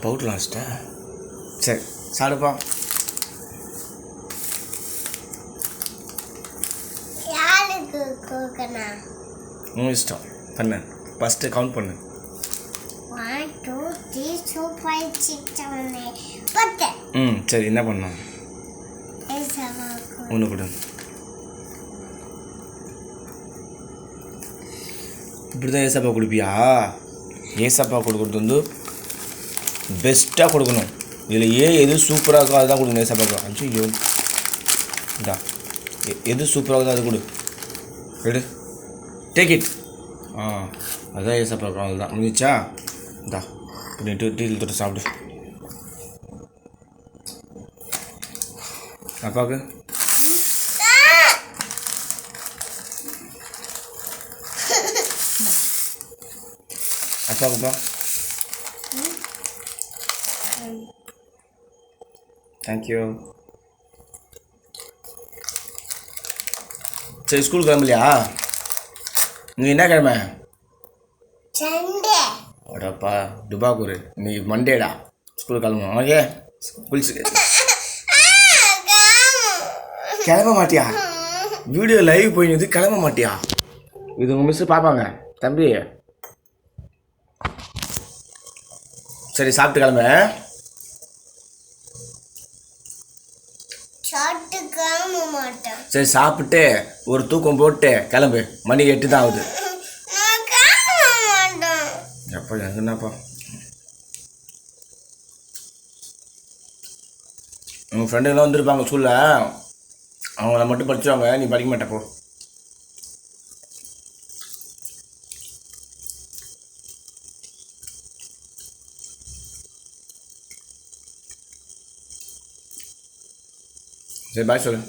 Powder லாஸ்ட்டா சரி சாப்பிடுப்பா. உன் இஷ்டம் பண்ணு. ஃபஸ்ட்டு கவுண்ட் பண்ணு. 1 2 3 4 5 6 7 8 10. சரி என்ன பண்ணோம்? ஒன்று கொடு. இப்படி தான் ஏசப்பா கொடுப்பியா? ஏசப்பா கொடுக்குறது வந்து பெஸ்ட்டாக கொடுக்கணும். இதில் எது சூப்பராக இருக்கோ அதுதான் கொடுக்கணும் ஏசப்பாக்கா. ஐயோ இந்தா எது சூப்பராக இருக்கோ அது கொடு. எடு டேக் இட். அதுதான் ஏசப்பாக்கா. அதுதான் முடிஞ்சா இந்தா பண்ணிட்டு டீல் தொட்டு சாப்பிடு. அப்பாவுக்கு அப்பாவுக்குப்பா தேங்க்யூ. சரி ஸ்கூல் கிளம்பலையா? நீ என்ன கிழமை? அடப்பா துபாக்கூர் இன்னைக்கு மண்டேடா. ஸ்கூல் கிளம்பணும். ஓகே குளிச்சு கிளம்ப மாட்டியா? வீடியோ லைவ் போயிடுது கிளம்ப மாட்டியா? இது உங்கள் மிஸ்ஸு பார்ப்பாங்க தம்பி. சரி சாப்பிட்டு கிளம்ப. சரி சாப்பிட்டு ஒரு தூக்கம் போட்டு கிளம்பு. மணி 8 தான் ஆகுது. எப்போ எங்கன்னாப்பா உங்கள் ஃப்ரெண்டுங்களாம் வந்துருப்பாங்க ஸ்கூலில். அவங்கள மட்டும் படிச்சுவாங்க, நீ படிக்க மாட்டப்போ. சரி பாய் சொல்லு.